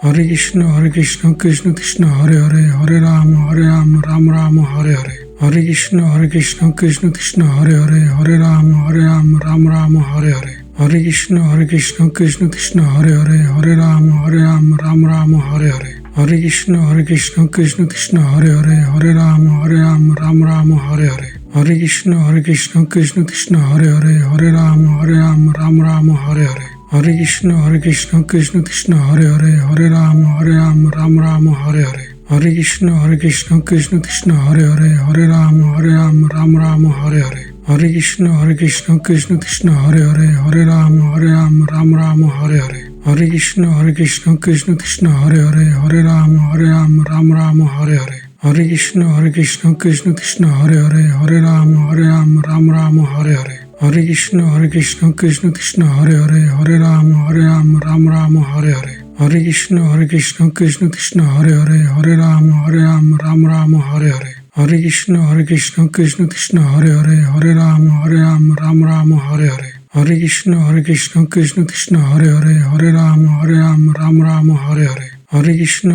Hare Krishna Krishna Krishna Hare Hare Hare Ram Ram Ram Hare Hare. Hare Krishna Krishna Krishna Hare Hare Hare Ram Ram Ram Hare Hare. Hare Krishna Krishna Krishna Hare Hare Hare Ram Ram Ram Hare Hare. Hare Krishna Krishna Krishna Hare Hare Hare Ram Ram Ram Hare Hare. Hare Krishna Krishna Krishna Hare Hare Hare Ram Ram Ram Hare Hare. Hare Krishna Krishna Krishna Hare Hare Hare Ram Ram Ram Hare Hare. Hare Krishna Krishna Krishna Hare Hare Hare Ram Ram Ram Hare Hare. Hare Krishna Krishna Krishna Hare Hare Hare Ram Ram Ram Hare Hare. Hare Krishna Krishna Krishna Hare Hare Hare Ram Ram Ram Hare Hare. Hare Krishna Krishna Krishna Hare Hare Hare Ram Ram Ram Hare Hare. Hare Krishna Krishna Krishna Hare Hare Hare Ram Ram Ram Hare Hare. Hare Krishna Krishna Krishna Hare Hare Hare Ram Ram Ram Hare Hare. Hare Krishna Krishna Krishna Hare Hare Hare Ram Ram Ram Hare Hare. Hare Krishna Krishna Krishna Hare Hare Hare Ram Ram Ram Hare Hare. Hare Krishna Krishna Krishna Hare Hare Hare Ram Ram Ram Hare Hare. Hare Krishna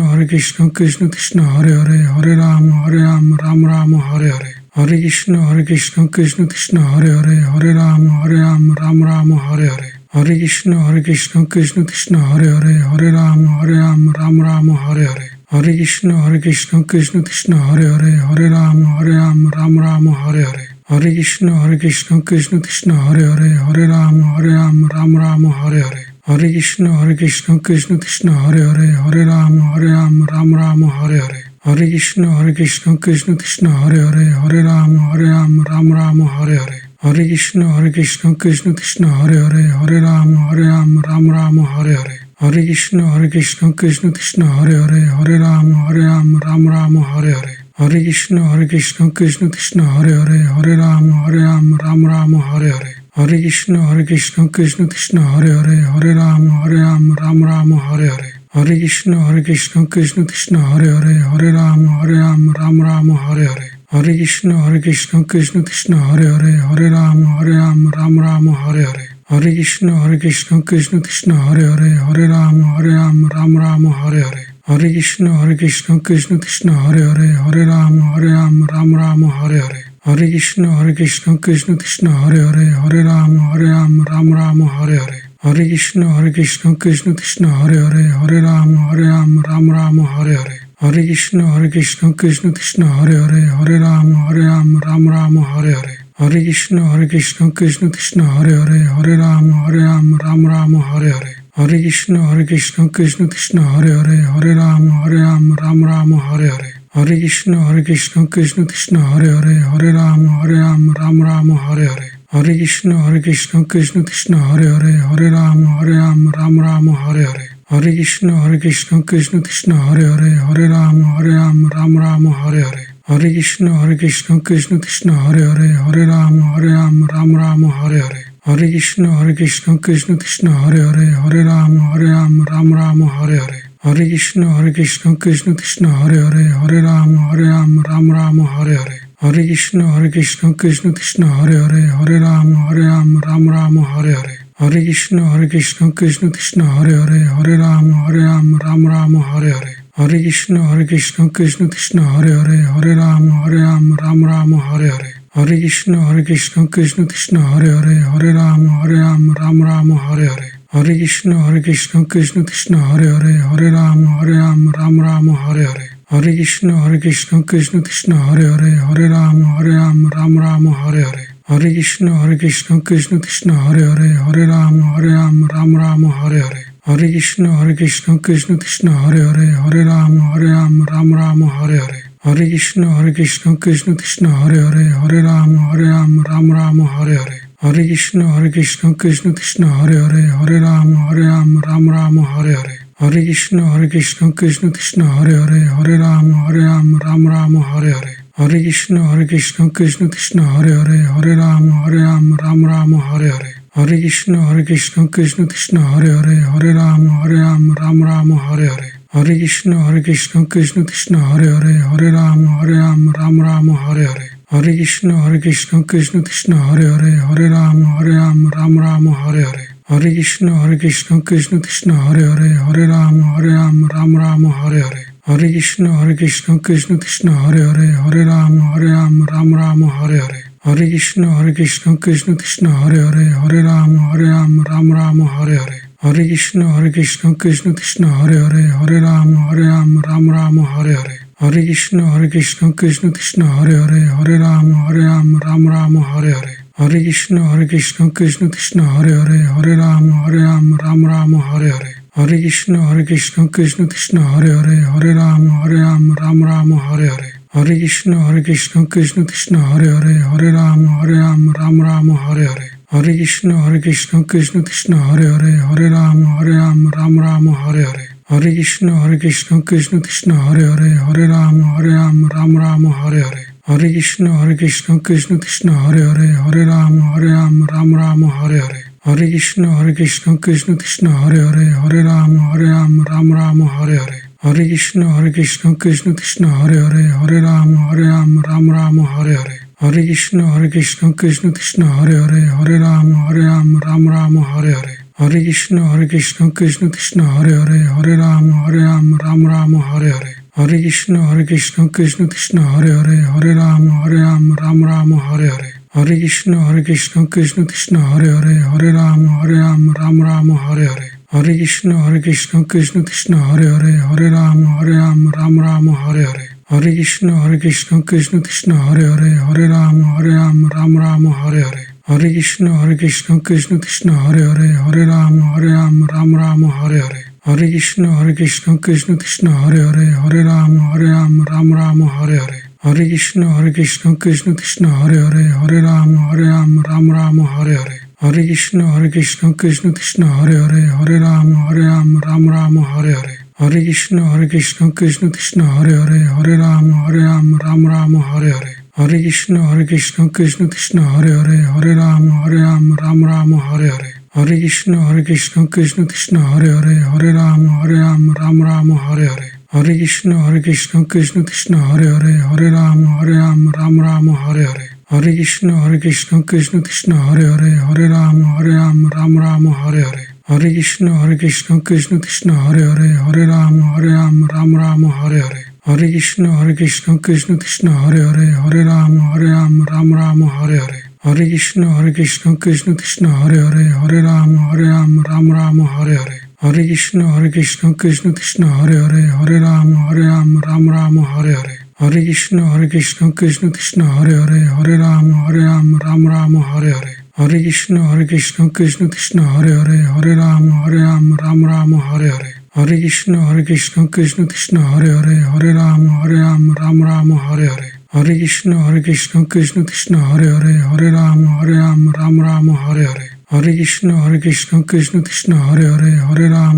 Krishna Krishna Hare Hare Hare Ram Ram Ram Hare Hare. Hare Krishna Krishna Krishna Hare Hare Hare Ram Ram Ram Hare Hare. Hare Krishna Krishna Krishna Hare Hare Hare Ram Ram Ram Hare Hare. Hare Krishna Krishna Krishna Hare Hare Hare Ram Ram Ram Hare Hare. Hare Krishna Krishna Krishna Hare Hare Hare Ram Ram Ram Hare Hare. Hare Krishna Krishna Krishna Hare Hare Hare Ram Ram Ram Hare Hare. Hare Krishna Krishna Krishna Hare Hare Hare Ram Ram Ram Hare Hare. Hare Krishna Krishna Krishna Hare Hare Hare Ram Ram Ram Hare Hare. Hare Krishna Krishna Krishna Hare Hare Hare Ram Ram Ram Hare Hare. Hare Krishna Krishna Krishna Hare Hare Hare Ram Ram Ram Hare Hare. Hare Krishna Krishna Krishna Hare Hare Hare Ram Ram Ram Hare Hare. Hare Krishna Krishna Krishna Hare Hare Hare Ram Ram Ram Hare Hare. Hare Krishna Krishna Krishna Hare Hare Hare Ram Ram Ram Hare Hare. Hare Krishna Krishna Krishna Hare Hare Hare Ram Ram Ram Hare Hare. Hare Krishna Krishna Krishna Hare Hare Hare Ram Ram Ram Hare Hare. Hare Krishna Krishna Krishna Hare Hare Hare Ram Ram Ram Hare Hare. Hare Krishna Krishna Krishna Hare Hare Hare Ram Ram Ram Hare Hare. Hare Krishna Krishna Krishna Hare Hare Hare Ram Ram Ram Hare Hare. Hare Krishna Krishna Krishna Hare Hare Hare Ram Ram Ram Hare Hare. Hare Krishna Krishna Krishna Hare Hare Hare Ram Ram Ram Hare Hare. Hare Krishna Krishna Krishna Hare Hare Hare Ram Ram Ram Hare Hare. Hare Krishna Krishna Krishna Hare Hare Hare Ram Ram Ram Hare Hare. Hare Krishna Krishna Krishna Hare Hare Hare Ram Ram Ram Hare Hare. Hare Krishna Krishna Krishna Hare Hare Hare Ram Ram Ram Hare Hare. Hare Krishna Krishna Krishna Hare Hare Hare Ram Ram Ram Hare Hare. Hare Krishna Krishna Krishna Hare Hare Hare Ram Ram Ram Hare Hare. Hare Krishna Krishna Krishna Hare Hare Hare Ram Ram Ram Hare Hare. Hare Krishna Krishna Krishna Hare Hare Hare Ram Ram Ram Hare Hare. Hare Krishna Krishna Krishna Hare Hare Hare Ram Ram Ram Hare Hare. Hare Krishna Krishna Krishna Hare Hare Hare Ram Ram Ram Hare Hare. Hare Krishna Krishna Krishna Hare Hare Hare Ram Ram Ram Hare Hare. Hare Krishna Krishna Krishna Hare Hare Hare Ram Ram Ram Hare Hare. Hare Krishna Krishna Krishna Hare Hare Hare Ram Ram Ram Hare Hare. Hare Krishna Krishna Krishna Hare Hare Hare Ram Ram Ram Hare Hare. Hare Krishna Krishna Krishna Hare Hare Hare Ram Ram Ram Hare Hare. Hare Krishna Krishna Krishna Hare Hare Hare Ram Ram Ram Hare Hare. Hare Krishna Krishna Krishna Hare Hare Hare Ram Ram Ram Hare Hare. Hare Krishna Krishna Krishna Hare Hare Hare Ram Ram Ram Hare Hare. Hare Krishna Krishna Krishna Hare Hare Hare Ram Ram Ram Hare Hare. Hare Krishna Krishna Krishna Hare Hare Hare Ram Ram Ram Hare Hare. Hare Krishna Krishna Krishna Hare Hare Hare Ram Ram Ram Hare Hare Hare Krishna Krishna Krishna Hare Hare Hare Ram Ram Ram Hare Hare Hare Krishna Krishna Krishna Hare Hare Hare Ram Ram Ram Hare Hare Hare Krishna Krishna Krishna Hare Hare Hare Ram Ram Ram Hare Hare Hare Krishna Krishna Krishna Hare Hare Hare Ram Ram Ram Hare Hare Hare Krishna Krishna Krishna Hare Hare Hare Ram Ram Ram Hare Hare Hare Krishna Krishna Krishna Hare Hare Hare Ram Ram Ram Hare Hare Hare Krishna Krishna Krishna Hare Hare Hare Ram Ram Ram Hare Hare Hare Krishna Krishna Krishna Hare Hare Hare Ram Ram Ram Hare Hare Hare Krishna Krishna Krishna Hare Hare Hare Ram Ram Ram Hare Hare Hare Krishna Krishna Krishna Hare Hare Hare Ram Ram Ram Hare Hare Hare Krishna Krishna Krishna Hare Hare Hare Ram Ram Ram Hare Hare Hare Krishna Krishna Krishna Hare Hare Hare Ram Ram Ram Hare Hare Hare Krishna Krishna Krishna Hare Hare Hare Ram Ram Ram Hare Hare Hare Krishna Krishna Krishna Hare Hare Hare Ram Ram Ram Hare Hare Hare Krishna Krishna Krishna Hare Hare Hare Ram Ram Ram Hare Hare Hare Krishna Krishna Krishna Hare Hare Hare Ram Ram Ram Hare Hare Hare Krishna Krishna Krishna Hare Hare Hare Ram Ram Ram Hare Hare Hare Krishna Krishna Krishna Hare Hare Hare Ram Ram Ram Hare Hare Hare Krishna Krishna Krishna Hare Hare Hare Ram Ram Ram Hare Hare Hare Krishna Krishna Krishna Hare Hare Hare Ram Ram Ram Hare Hare Hare Krishna Krishna Krishna Hare Hare Hare Ram Ram Ram Hare Hare Hare Krishna Krishna Krishna Hare Hare Hare Ram Ram Ram Hare Hare Hare Krishna Krishna Krishna Hare Hare Hare Ram Ram Ram Hare Hare Hare Krishna Krishna Krishna Hare Hare Hare Ram Ram Ram Hare Hare Hare Krishna Krishna Krishna Hare Hare Hare Ram Ram Ram Hare Hare Hare Krishna Krishna Krishna Hare Hare Hare Ram Ram Ram Hare Hare Hare Krishna Krishna Krishna Hare Hare Hare Ram Ram Ram Hare Hare Hare Krishna Krishna Krishna Hare Hare Hare Ram Ram Ram Hare Hare Hare Krishna Krishna Krishna Hare Hare Hare Ram Ram Ram Hare Hare Hare Krishna Krishna Krishna Hare Hare Hare Ram Ram Ram Hare Hare Hare Krishna Krishna Krishna Hare Hare Hare Ram Ram Ram Hare Hare Hare Krishna Krishna Krishna Hare Hare Hare Ram Ram Ram Hare Hare Hare Krishna Krishna Krishna Hare Hare Hare Ram Ram Ram Hare Hare Hare Krishna Krishna Krishna Hare Hare Hare Ram Ram Ram Hare Hare Hare Krishna Krishna Krishna Hare Hare Hare Ram Ram Ram Hare Hare Hare Krishna Krishna Krishna Hare Hare Hare Ram Ram Ram Hare Hare Hare Krishna Krishna Krishna Hare Hare Hare Ram Ram Ram Hare Hare Hare Krishna Krishna Krishna Hare Hare Hare Ram Ram Ram Hare Hare Hare Krishna Krishna Krishna Hare Hare Hare Ram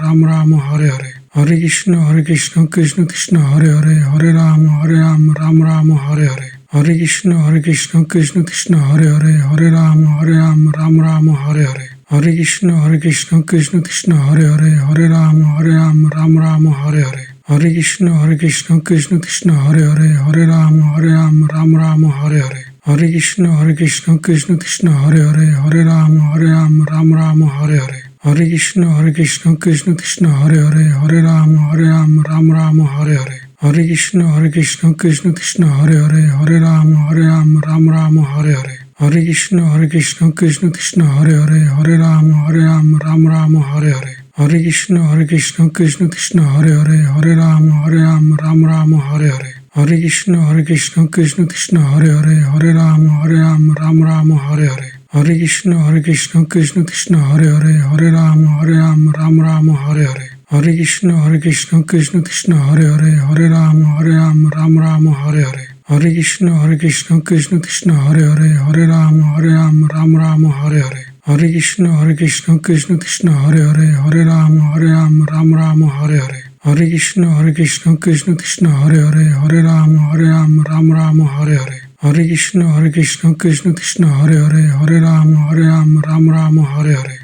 Ram Ram Hare Hare Hare Krishna Krishna Krishna Hare Hare Hare Ram Ram Ram Hare Hare Hare Krishna Krishna Krishna Hare Hare Hare Ram Ram Ram Hare Hare Hare Krishna Krishna Krishna Hare Hare Hare Ram Ram Ram Hare Hare Hare Krishna Krishna Krishna Hare Hare Hare Ram Ram Ram Hare Hare Hare Krishna Krishna Krishna Hare Hare Hare Ram Ram Ram Hare Hare Hare Krishna Krishna Krishna Hare Hare Hare Ram Ram Ram Hare Hare Hare Krishna Krishna Krishna Hare Hare Hare Ram Ram Ram Hare Hare Hare Krishna Krishna Krishna Hare Hare Hare Ram Ram Ram Hare Hare Hare Krishna Krishna Krishna Hare Hare Hare Ram Ram Ram Hare Hare Hare Krishna Krishna Krishna Hare Hare Hare Ram Ram Ram Hare Hare Hare Krishna Krishna Krishna Hare Hare Hare Ram Ram Ram Hare Hare Hare Krishna Krishna Krishna Hare Hare Hare Ram Ram Ram Hare Hare Hare Krishna Krishna Krishna Hare Hare Hare Ram Ram Ram Hare Hare